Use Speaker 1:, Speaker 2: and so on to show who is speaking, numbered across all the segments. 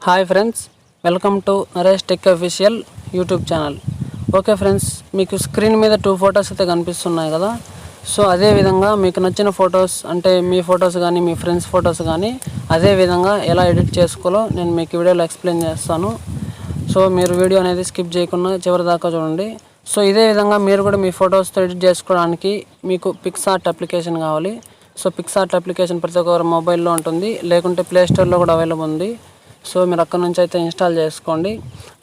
Speaker 1: Hi friends, welcome to Naresh tech official YouTube channel. Okay friends, మీకు screen మీద 2 photos అయితే కనిపిస్తున్నాయి కదా. సో అదేవిధంగా మీకు నచ్చిన ఫొటోస్ అంటే మీ ఫొటోస్ కానీ మీ ఫ్రెండ్స్ ఫొటోస్ కానీ అదేవిధంగా ఎలా ఎడిట్ చేసుకోవాలో నేను మీకు వీడియోలో ఎక్స్ప్లెయిన్ చేస్తాను. సో మీరు వీడియో అనేది స్కిప్ చేయకుండా చివరి దాకా చూడండి. సో ఇదే విధంగా మీరు కూడా మీ ఫొటోస్తో ఎడిట్ చేసుకోవడానికి మీకు PicsArt అప్లికేషన్ కావాలి. సో PicsArt అప్లికేషన్ ప్రతి ఒక్కరి మొబైల్లో ఉంటుంది, లేకుంటే ప్లేస్టోర్లో కూడా అవైలబుల్ ఉంది. సో మీరు అక్కడ నుంచి అయితే ఇన్స్టాల్ చేసుకోండి,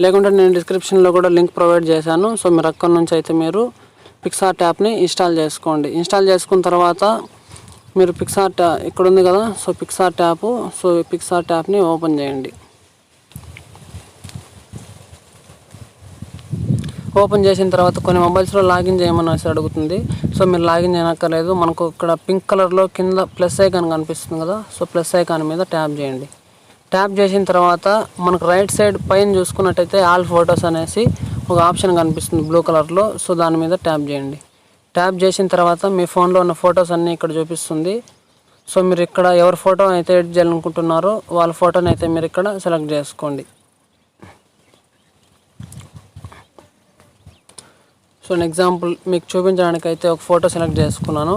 Speaker 1: లేకుంటే నేను డిస్క్రిప్షన్లో కూడా లింక్ ప్రొవైడ్ చేశాను. సో మీరు అక్కడ నుంచి అయితే మీరు PicsArt యాప్ని ఇన్స్టాల్ చేసుకోండి. ఇన్స్టాల్ చేసుకున్న తర్వాత మీరు PicsArt ఇక్కడ ఉంది కదా, so PicsArt app, so PicsArt యాప్ని ఓపెన్ చేయండి. ఓపెన్ చేసిన తర్వాత కొన్ని మొబైల్స్లో లాగిన్ చేయమని అడుగుతుంది. సో మీరు లాగిన్ చేయనక్కర్లేదు. మనకు ఇక్కడ పింక్ కలర్లో కింద ప్లస్ ఐకాన్ కనిపిస్తుంది కదా, సో ప్లస్ ఐకాన్ మీద ట్యాప్ చేయండి. ట్యాప్ చేసిన తర్వాత మనకు రైట్ సైడ్ పైన చూసుకున్నట్టయితే ఆల్ ఫొటోస్ అనేసి ఒక ఆప్షన్ కనిపిస్తుంది బ్లూ కలర్లో. సో దాని మీద ట్యాప్ చేయండి. ట్యాప్ చేసిన తర్వాత మీ ఫోన్లో ఉన్న ఫొటోస్ అన్నీ ఇక్కడ చూపిస్తుంది. సో మీరు ఇక్కడ ఎవరి ఫోటో అయితే ఎడిట్ చేయాలనుకుంటున్నారో వాళ్ళ ఫోటోని అయితే మీరు ఇక్కడ సెలెక్ట్ చేసుకోండి. సో ఎగ్జాంపుల్ మీకు చూపించడానికి అయితే ఒక ఫోటో సెలెక్ట్ చేసుకున్నాను.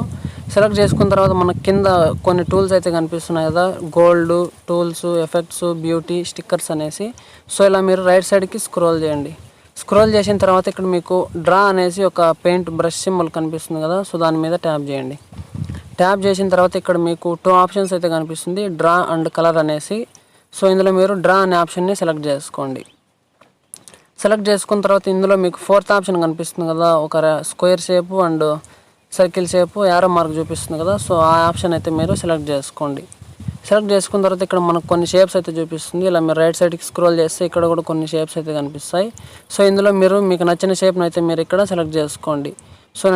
Speaker 1: సెలెక్ట్ చేసుకున్న తర్వాత మనకు కింద కొన్ని టూల్స్ అయితే కనిపిస్తున్నాయి కదా, gold tools, effects, beauty, stickers అనేసి. సో ఇలా మీరు రైట్ సైడ్కి స్క్రోల్ చేయండి. స్క్రోల్ చేసిన తర్వాత ఇక్కడ మీకు డ్రా అనేసి ఒక పెయింట్ బ్రష్ సింబల్ కనిపిస్తుంది కదా, సో దాని మీద ట్యాప్ చేయండి. ట్యాప్ చేసిన తర్వాత ఇక్కడ మీకు 2 ఆప్షన్స్ అయితే కనిపిస్తుంది, డ్రా అండ్ కలర్ అనేసి. సో ఇందులో మీరు డ్రా అనే ఆప్షన్ని సెలెక్ట్ చేసుకోండి. సెలెక్ట్ చేసుకున్న తర్వాత ఇందులో మీకు 4th ఆప్షన్ కనిపిస్తుంది కదా, ఒక square shape and circle shape arrow mark చూపిస్తుంది కదా. సో ఆ ఆప్షన్ అయితే మీరు సెలెక్ట్ చేసుకోండి. సెలెక్ట్ చేసుకున్న తర్వాత ఇక్కడ మనకు కొన్ని షేప్స్ అయితే చూపిస్తుంది. ఇలా మీరు రైట్ సైడ్కి స్క్రోల్ చేస్తే ఇక్కడ కూడా కొన్ని షేప్స్ అయితే కనిపిస్తాయి. సో ఇందులో మీరు మీకు నచ్చిన షేప్ని అయితే మీరు ఇక్కడ సెలెక్ట్ చేసుకోండి. సో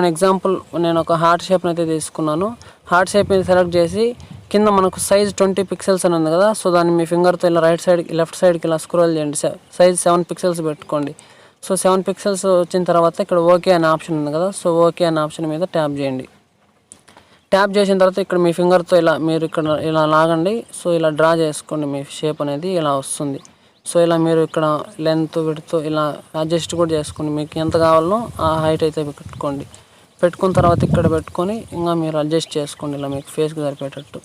Speaker 1: నేను ఒక హార్ట్ షేప్ని అయితే తీసుకున్నాను. హార్ట్ షేప్ మీద సెలెక్ట్ చేసి కింద మనకు సైజ్ 20 పిక్సెల్స్ అని ఉంది కదా, సో దాన్ని మీ ఫింగర్తో ఇలా లెఫ్ట్ సైడ్కి ఇలా స్క్రోల్ చేయండి. సైజ్ 7 పిక్సెల్స్ పెట్టుకోండి. సో 7 పిక్సెల్స్ వచ్చిన తర్వాత ఇక్కడ ఓకే అనే ఆప్షన్ ఉంది కదా, సో ఓకే అనే ఆప్షన్ మీద ట్యాప్ చేయండి. ట్యాప్ చేసిన తర్వాత ఇక్కడ మీ ఫింగర్తో మీరు ఇక్కడ ఇలా లాగండి. సో ఇలా డ్రా చేసుకోండి. మీ షేప్ అనేది ఇలా వస్తుంది. సో ఇలా మీరు ఇక్కడ లెంత్ విడ్త్ ఇలా అడ్జస్ట్ కూడా చేసుకోండి. మీకు ఎంత కావాలనో ఆ హైట్ అయితే పెట్టుకోండి. పెట్టుకున్న తర్వాత ఇక్కడ పెట్టుకొని ఇంకా మీరు అడ్జస్ట్ చేసుకోండి ఇలా మీకు ఫేస్కి సరిపోయేటట్టు.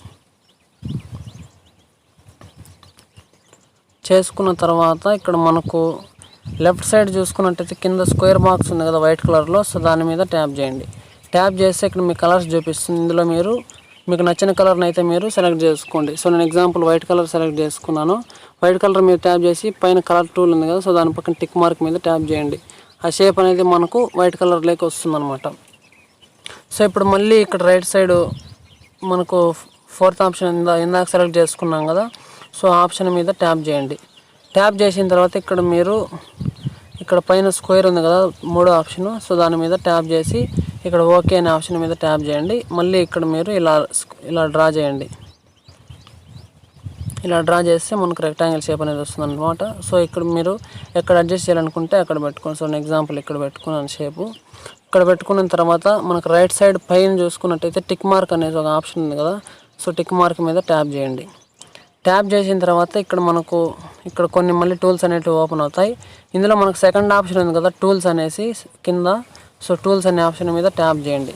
Speaker 1: చేసుకున్న తర్వాత ఇక్కడ మనకు లెఫ్ట్ సైడ్ చూసుకున్నట్టయితే కింద స్క్వేర్ బాక్స్ ఉంది కదా వైట్ కలర్లో, సో దాని మీద ట్యాప్ చేయండి. ట్యాప్ చేస్తే ఇక్కడ మీ కలర్స్ చూపిస్తుంది. ఇందులో మీకు నచ్చిన కలర్ని అయితే మీరు సెలెక్ట్ చేసుకోండి. సో నేను ఎగ్జాంపుల్ వైట్ కలర్ సెలెక్ట్ చేసుకున్నాను. వైట్ కలర్ మీద ట్యాప్ చేసి పైన కలర్ టూల్ ఉంది కదా, సో దాని పక్కన టిక్ మార్క్ మీద ట్యాప్ చేయండి. ఆ షేప్ అనేది మనకు వైట్ కలర్లోకి వస్తుంది అనమాట. సో ఇప్పుడు మళ్ళీ ఇక్కడ రైట్ సైడ్ మనకు 4th ఆప్షన్ ఇందాక సెలెక్ట్ చేసుకున్నాం కదా, సో ఆప్షన్ మీద ట్యాప్ చేయండి. ట్యాప్ చేసిన తర్వాత ఇక్కడ పైన స్క్వేర్ ఉంది కదా 3వ ఆప్షన్, సో దాని మీద ట్యాప్ చేసి ఇక్కడ ఓకే అనే ఆప్షన్ మీద ట్యాప్ చేయండి. మళ్ళీ ఇక్కడ మీరు ఇలా డ్రా చేయండి. ఇలా డ్రా చేస్తే మనకు రెక్టాంగిల్ షేప్ అనేది వస్తుంది అనమాట. సో ఇక్కడ మీరు ఎక్కడ అడ్జస్ట్ చేయాలనుకుంటే అక్కడ పెట్టుకోండి. సో ఎగ్జాంపుల్ ఇక్కడ పెట్టుకున్నాను షేపు. ఇక్కడ పెట్టుకున్న తర్వాత మనకు రైట్ సైడ్ పైన చూసుకున్నట్టయితే టిక్ మార్క్ అనేది ఒక ఆప్షన్ ఉంది కదా, సో టిక్ మార్క్ మీద ట్యాప్ చేయండి. ట్యాప్ చేసిన తర్వాత ఇక్కడ కొన్ని మళ్ళీ టూల్స్ అనేటివి ఓపెన్ అవుతాయి. ఇందులో మనకు 2nd ఆప్షన్ ఉంది కదా టూల్స్ అనేసి కింద, సో టూల్స్ అనే ఆప్షన్ మీద ట్యాప్ చేయండి.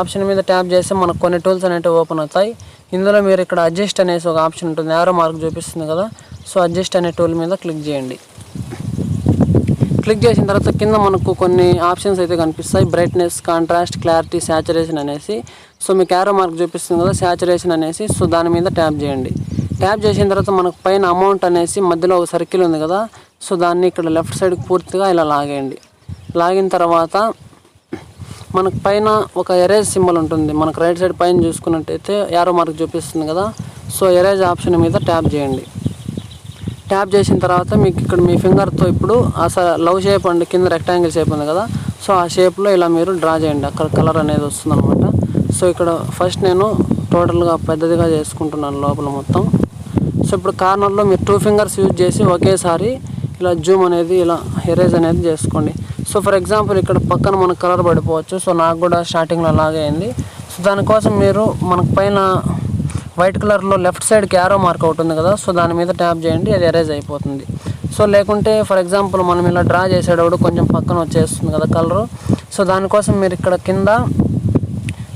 Speaker 1: ఆప్షన్ మీద ట్యాప్ చేస్తే మనకు కొన్ని టూల్స్ అనేటివి ఓపెన్ అవుతాయి. ఇందులో మీరు ఇక్కడ అడ్జస్ట్ అనేసి ఒక ఆప్షన్ ఉంటుంది, యారో మార్క్ చూపిస్తుంది కదా, సో అడ్జస్ట్ అనే టూల్ మీద క్లిక్ చేయండి. క్లిక్ చేసిన తర్వాత కింద మనకు కొన్ని ఆప్షన్స్ అయితే కనిపిస్తాయి, బ్రైట్నెస్, కాంట్రాస్ట్, క్లారిటీ, శాచురేషన్ అనేసి. సో మీకు యారో మార్క్ చూపిస్తుంది కదా శాచురేషన్ అనేసి, సో దాని మీద ట్యాప్ చేయండి. ట్యాప్ చేసిన తర్వాత మనకు పైన అమౌంట్ అనేసి మధ్యలో ఒక సర్కిల్ ఉంది కదా, సో దాన్ని ఇక్కడ లెఫ్ట్ సైడ్కి పూర్తిగా ఇలా లాగేయండి. లాగిన తర్వాత మనకు పైన ఒక ఎరేజ్ సింబల్ ఉంటుంది. మనకు రైట్ సైడ్ పైన చూసుకున్నట్టయితే యారో మార్క్ చూపిస్తుంది కదా, సో ఎరేజ్ ఆప్షన్ మీద ట్యాప్ చేయండి. ట్యాప్ చేసిన తర్వాత మీకు ఇక్కడ మీ ఫింగర్తో ఇప్పుడు లవ్ షేప్ అండ్ కింద రెక్టాంగిల్ షేప్ ఉంది కదా, సో ఆ షేప్లో ఇలా మీరు డ్రా చేయండి. అక్కడ కలర్ అనేది వస్తుంది అనమాట. సో ఇక్కడ ఫస్ట్ నేను టోటల్గా పెద్దదిగా చేసుకుంటున్నాను లోపల మొత్తం. సో ఇప్పుడు కార్నర్లో మీరు 2 ఫింగర్స్ యూజ్ చేసి ఒకేసారి ఇలా జూమ్ అనేది ఇలా ఎరేజ్ అనేది చేసుకోండి. సో ఫర్ ఎగ్జాంపుల్ ఇక్కడ పక్కన మనకు కలర్ పడిపోవచ్చు. సో నాకు కూడా స్టార్టింగ్లో అలాగే అయింది. సో దానికోసం మీరు మనకు పైన వైట్ కలర్లో లెఫ్ట్ సైడ్కి యారో మార్క్ అవుతుంది కదా, సో దాని మీద ట్యాప్ చేయండి, అది ఎరేజ్ అయిపోతుంది. సో లేకుంటే ఫర్ ఎగ్జాంపుల్ మనం ఇలా డ్రా చేసేటప్పుడు కొంచెం పక్కన వచ్చేస్తుంది కదా కలరు. సో దానికోసం మీరు ఇక్కడ కింద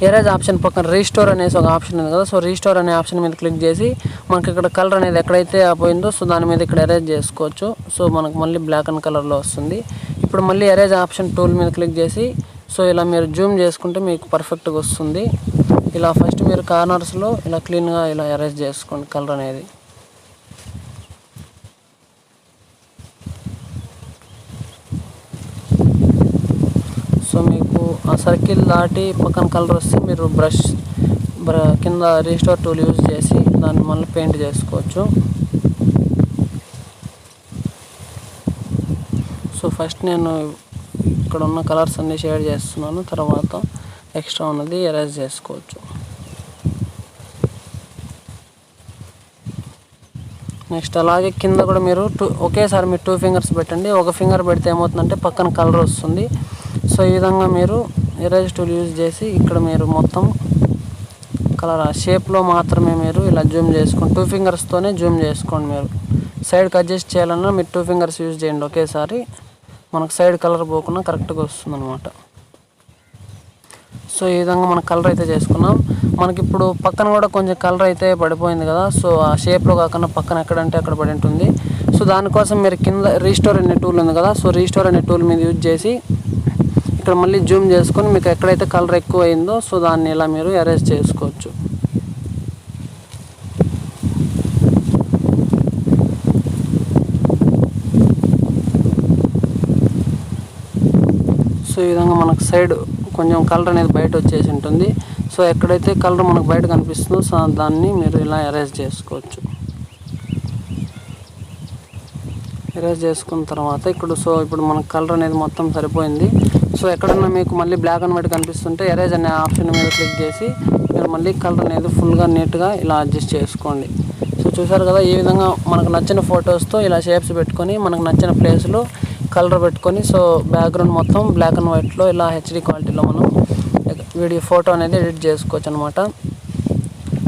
Speaker 1: ఎరేజ్ ఆప్షన్ పక్కన రీస్టోర్ అనేసి ఒక ఆప్షన్ ఉంది కదా, సో రీస్టోర్ అనే ఆప్షన్ మీద క్లిక్ చేసి మనకి ఇక్కడ కలర్ అనేది ఎక్కడైతే పోయిందో సో దాని మీద ఇక్కడ ఎరేజ్ చేసుకోవచ్చు. సో మనకు మళ్ళీ బ్లాక్ అండ్ కలర్లో వస్తుంది. ఇప్పుడు మళ్ళీ ఎరేజ్ ఆప్షన్ టూల్ మీద క్లిక్ చేసి సో ఇలా మీరు జూమ్ చేసుకుంటే మీకు పర్ఫెక్ట్గా వస్తుంది. ఇలా ఫస్ట్ మీరు కార్నర్స్లో ఇలా క్లీన్గా ఇలా ఎరేజ్ చేసుకోండి కలర్ అనేది. సో మీకు ఆ సర్కిల్ దాటి పక్కన కలర్ వస్తే మీరు బ్రష్ కింద రీస్టోర్ టూల్ యూజ్ చేసి దాన్ని మళ్ళీ పెయింట్ చేసుకోవచ్చు. సో ఫస్ట్ నేను ఇక్కడ ఉన్న కలర్స్ అన్నీ షేడ్ చేస్తున్నాను, తర్వాత ఎక్స్ట్రా ఉన్నది ఎరేజ్ చేసుకోవచ్చు. నెక్స్ట్ అలాగే కింద కూడా మీరు ఒకేసారి మీరు 2 ఫింగర్స్ పెట్టండి. ఒక ఫింగర్ పెడితే ఏమవుతుందంటే పక్కన కలర్ వస్తుంది. సో ఈ విధంగా మీరు ఎరేజ్ టూల్ యూజ్ చేసి ఇక్కడ మీరు మొత్తం కలర్ ఆ షేప్లో మాత్రమే మీరు ఇలా జూమ్ చేసుకోండి. 2 ఫింగర్స్తోనే జూమ్ చేసుకోండి. మీరు సైడ్కి అడ్జస్ట్ చేయాలన్నా మీరు 2 ఫింగర్స్ యూజ్ చేయండి ఒకేసారి, మనకు సైడ్ కలర్ పోకుండా కరెక్ట్గా వస్తుంది అనమాట. సో ఈ విధంగా మనం కలర్ అయితే చేసుకున్నాం. మనకి ఇప్పుడు పక్కన కూడా కొంచెం కలర్ అయితే పడిపోయింది కదా, సో ఆ షేప్లో కాకుండా పక్కన ఎక్కడంటే అక్కడ పడి ఉంటుంది. సో దానికోసం మీరు కింద రీస్టోర్ అనే టూల్ ఉంది కదా, సో రీస్టోర్ అనే టూల్ మీద యూజ్ చేసి ఇక్కడ మళ్ళీ జూమ్ చేసుకొని మీకు ఎక్కడైతే కలర్ ఎక్కువ అయిందో సో దాన్ని ఇలా మీరు ఎరేజ్ చేసుకోవచ్చు. సో ఈ విధంగా మనకు సైడ్ కొంచెం కలర్ అనేది బయట వచ్చేసి ఉంటుంది. సో ఎక్కడైతే కలర్ మనకు బయట కనిపిస్తుందో సో దాన్ని మీరు ఇలా ఎరేజ్ చేసుకోవచ్చు. ఎరేజ్ చేసుకున్న తర్వాత ఇప్పుడు మనకు కలర్ అనేది మొత్తం సరిపోయింది. సో ఎక్కడన్నా మీకు మళ్ళీ బ్లాక్ అండ్ వైట్ కనిపిస్తుంటే ఎరేజ్ అనే ఆప్షన్ మీద క్లిక్ చేసి మీరు మళ్ళీ కలర్ అనేది ఫుల్గా నీట్గా ఇలా అడ్జస్ట్ చేసుకోండి. సో చూసారు కదా, ఈ విధంగా మనకు నచ్చిన ఫొటోస్తో ఇలా షేప్స్ పెట్టుకొని మనకు నచ్చిన ప్లేస్లో కలర్ పెట్టుకొని సో బ్యాక్గ్రౌండ్ మొత్తం బ్లాక్ అండ్ వైట్లో ఇలా హెచ్డి క్వాలిటీలో మనం వీడియో ఫోటో అనేది ఎడిట్ చేసుకోవచ్చు అనమాట.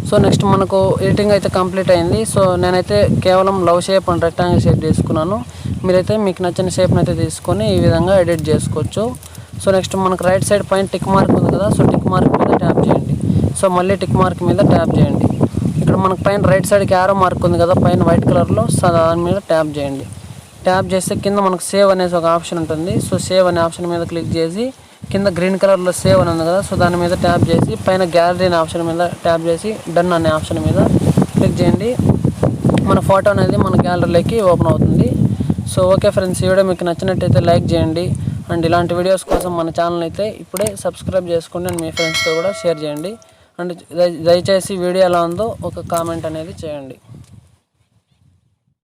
Speaker 1: సో నెక్స్ట్ మనకు ఎడిటింగ్ అయితే కంప్లీట్ అయింది. సో నేనైతే కేవలం love shape and rectangle shape తీసుకున్నాను. మీరైతే మీకు నచ్చిన షేప్ని అయితే తీసుకొని ఈ విధంగా ఎడిట్ చేసుకోవచ్చు. సో నెక్స్ట్ మనకు రైట్ సైడ్ పైన టిక్ మార్క్ ఉంది కదా, సో టిక్ మార్క్ మీద ట్యాప్ చేయండి. సో మళ్ళీ టిక్ మార్క్ మీద ట్యాప్ చేయండి. ఇక్కడ మనకు పైన రైట్ సైడ్కి యారో మార్క్ ఉంది కదా పైన వైట్ కలర్లో, సో దాని మీద ట్యాప్ చేయండి. ట్యాప్ చేస్తే కింద మనకు సేవ్ అనేసి ఒక ఆప్షన్ ఉంటుంది. సో సేవ్ అనే ఆప్షన్ మీద క్లిక్ చేసి కింద గ్రీన్ కలర్లో సేవ్ అని ఉంది కదా, సో దాని మీద ట్యాప్ చేసి పైన గ్యాలరీ అనే ఆప్షన్ మీద ట్యాప్ చేసి డన్ అనే ఆప్షన్ మీద క్లిక్ చేయండి. మన ఫోటో అనేది మన గ్యాలరీలోకి ఓపెన్ అవుతుంది. సో ఓకే ఫ్రెండ్స్, ఈ వీడియో మీకు నచ్చినట్టయితే లైక్ చేయండి. అండ్ ఇలాంటి వీడియోస్ కోసం మన ఛానల్ అయితే ఇప్పుడే సబ్స్క్రైబ్ చేసుకోండి అండ్ మీ ఫ్రెండ్స్తో కూడా షేర్ చేయండి. అండ్ దయచేసి వీడియో ఎలా ఉందో ఒక కామెంట్ అనేది చేయండి.